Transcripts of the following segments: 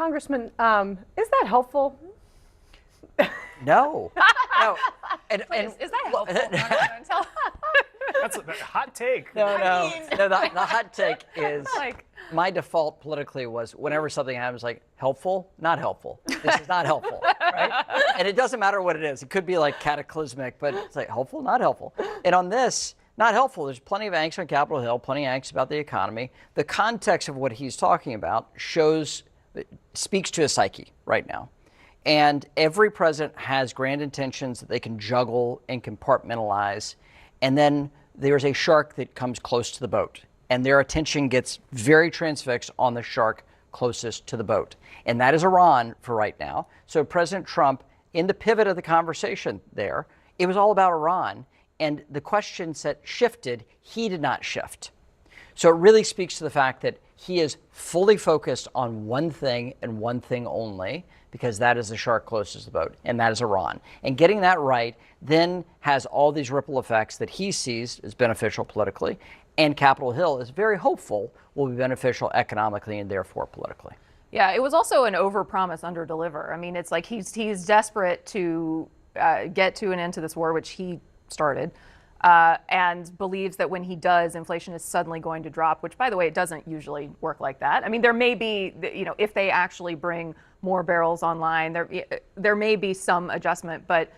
Congressman, is that helpful? No. No. Is that helpful? That's a hot take. No. The hot take is my default politically was whenever something happens, like helpful, not helpful. This is not helpful, right? And it doesn't matter what it is. It could be like cataclysmic, but it's like helpful, not helpful. And on this, not helpful. There's plenty of angst on Capitol Hill, plenty of angst about the economy. The context of what he's talking about speaks to his psyche right now. And every president has grand intentions that they can juggle and compartmentalize. And then there's a shark that comes close to the boat. And their attention gets very transfixed on the shark closest to the boat. And that is Iran for right now. So President Trump, in the pivot of the conversation there, it was all about Iran. And the question set shifted. He did not shift. So it really speaks to the fact that he is fully focused on one thing and one thing only, because that is the shark closest to the boat, and that is Iran. And getting that right then has all these ripple effects that he sees as beneficial politically, and Capitol Hill is very hopeful will be beneficial economically and therefore politically. Yeah, it was also an overpromise, underdeliver. I mean, it's like he's desperate to get to an end to this war, which he started, and believes that when he does, inflation is suddenly going to drop, which, by the way, it doesn't usually work like that. I mean, there may be, if they actually bring more barrels online, there may be some adjustment, but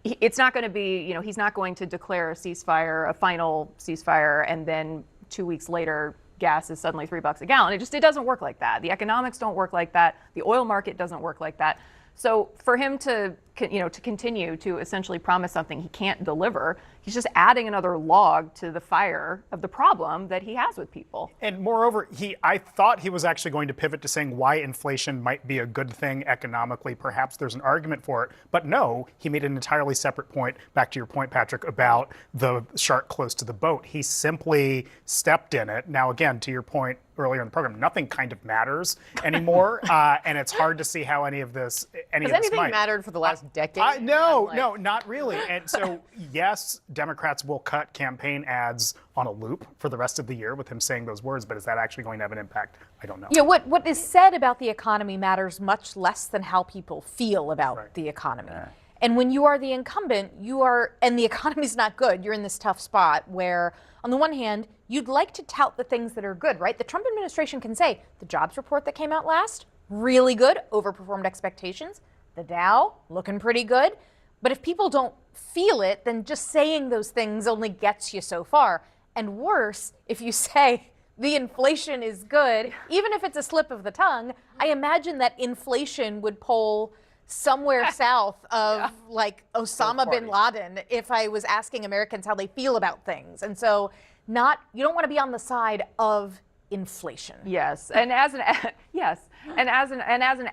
it's not going to be, he's not going to declare a ceasefire, a final ceasefire, and then 2 weeks later, gas is suddenly $3 a gallon. It doesn't work like that. The economics don't work like that. The oil market doesn't work like that. So for him to continue to essentially promise something he can't deliver, he's just adding another log to the fire of the problem that he has with people. And moreover, I thought he was actually going to pivot to saying why inflation might be a good thing economically. Perhaps there's an argument for it. But no, he made an entirely separate point, back to your point, Patrick, about the shark close to the boat. He simply stepped in it. Now, again, to your point earlier in the program, nothing kind of matters anymore. And it's hard to see how any of this Has anything mattered for the last decade? No, not really. And so, yes, Democrats will cut campaign ads on a loop for the rest of the year with him saying those words, but is that actually going to have an impact? I don't know. Yeah, what is said about the economy matters much less than how people feel about the economy. And when you are the incumbent, and the economy's not good, you're in this tough spot where, on the one hand, you'd like to tout the things that are good, right? The Trump administration can say, the jobs report that came out last, really good, overperformed expectations. The Dow, looking pretty good. But if people don't feel it, then just saying those things only gets you so far. And worse, if you say the inflation is good, even if it's a slip of the tongue, I imagine that inflation would poll somewhere south of like Osama bin Laden if I was asking Americans how they feel about things. And so you don't want to be on the side of inflation. Yes, and as an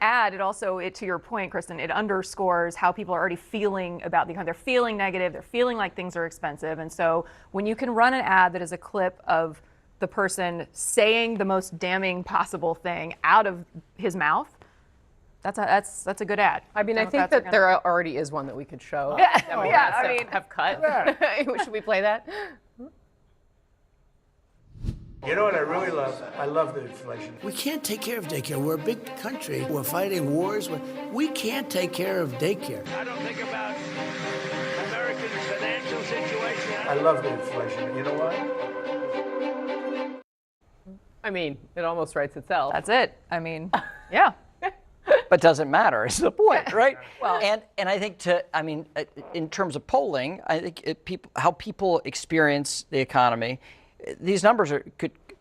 ad, it also, to your point, Kristen, it underscores how people are already feeling about the economy. They're feeling negative. They're feeling like things are expensive. And so when you can run an ad that is a clip of the person saying the most damning possible thing out of his mouth, that's a good ad. I mean, I think that there already is one that we could show. Have cut. Should we play that? You know what I really love? I love the inflation. We can't take care of daycare. We're a big country. We're fighting wars. We can't take care of daycare. I don't think about Americans' financial situation. I love the inflation. You know why? I mean, it almost writes itself. That's it. I mean, yeah. But doesn't matter is the point, right? Well, and I think in terms of polling, I think how people experience the economy, these numbers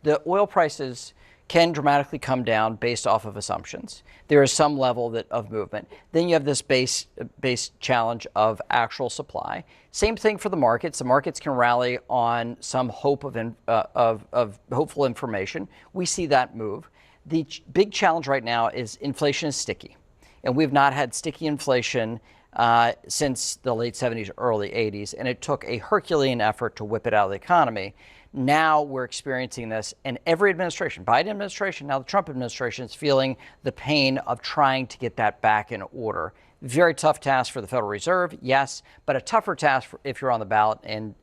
the oil prices can dramatically come down based off of assumptions. There is some level of movement. Then you have this base challenge of actual supply. Same thing for the markets. The markets can rally on some hope of hopeful information. We see that move. The big challenge right now is inflation is sticky, and we've not had sticky inflation since the late 70s, early 80s, and it took a Herculean effort to whip it out of the economy. Now we're experiencing this, and every administration, Biden administration, now the Trump administration, is feeling the pain of trying to get that back in order. Very tough task for the Federal Reserve, yes, but a tougher task if you're on the ballot in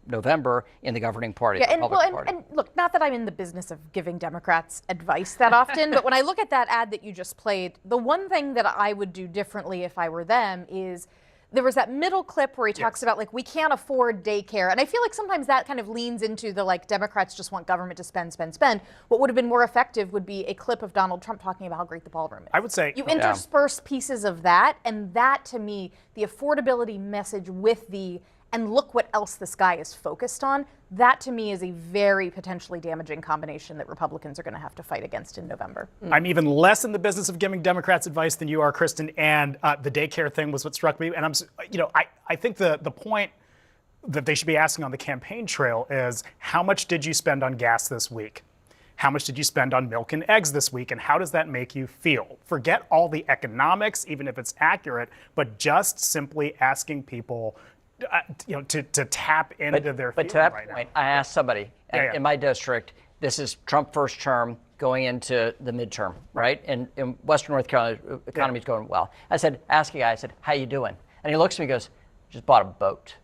November in the governing party, the Republican Party. And look, not that I'm in the business of giving Democrats advice that often, but when I look at that ad that you just played, the one thing that I would do differently if I were them is there was that middle clip where he talks about, like, we can't afford daycare. And I feel like sometimes that kind of leans into the, like, Democrats just want government to spend, spend, spend. What would have been more effective would be a clip of Donald Trump talking about how great the ballroom is. I would say you intersperse pieces of that, and that, to me, the affordability message with the, and look what else this guy is focused on, that to me is a very potentially damaging combination that Republicans are going to have to fight against in November. I'm even less in the business of giving Democrats advice than you are, Kristen, and the daycare thing was what struck me. And I think the point that they should be asking on the campaign trail is, how much did you spend on gas this week? How much did you spend on milk and eggs this week, and how does that make you feel? Forget all the economics, even if it's accurate, but just simply asking people to tap into their feeling. But to that right point, now. I asked somebody in my district, this is Trump first term going into the midterm, right? And in Western North Carolina, the economy's going well. I said, ask a guy, I said, how you doing? And he looks at me and goes, just bought a boat,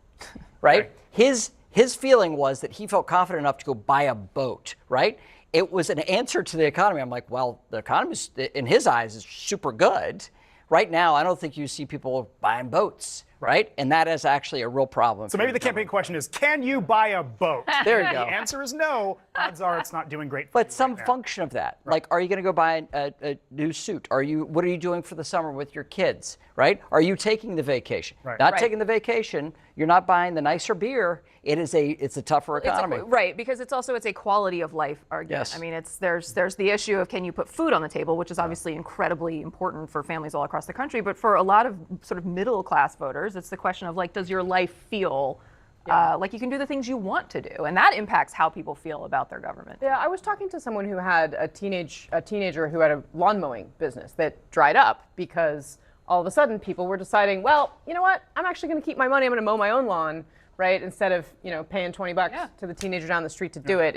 right? His feeling was that he felt confident enough to go buy a boat, right? It was an answer to the economy. I'm like, well, the economy, in his eyes, is super good. Right now, I don't think you see people buying boats, right? And that is actually a real problem. So maybe the campaign question is, can you buy a boat? There you go. The answer is no. Odds are it's not doing great for But you some right now. function of that. Like, are you going to go buy a new suit? What are you doing for the summer with your kids, right? Are you taking the vacation? Right. Not taking the vacation, you're not buying the nicer beer. It's a tougher economy. Right, because it's a quality of life argument. Yes. I mean, there's the issue of, can you put food on the table, which is obviously incredibly important for families all across the country. But for a lot of sort of middle class voters, it's the question of, like, does your life feel like you can do the things you want to do? And that impacts how people feel about their government. Yeah, I was talking to someone who had a teenager who had a lawn mowing business that dried up because all of a sudden people were deciding, well, you know what? I'm actually going to keep my money. I'm going to mow my own lawn, right? Instead of, paying $20 to the teenager down the street to do it.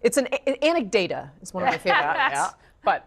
It's an anecdata. It's one of my favorite. But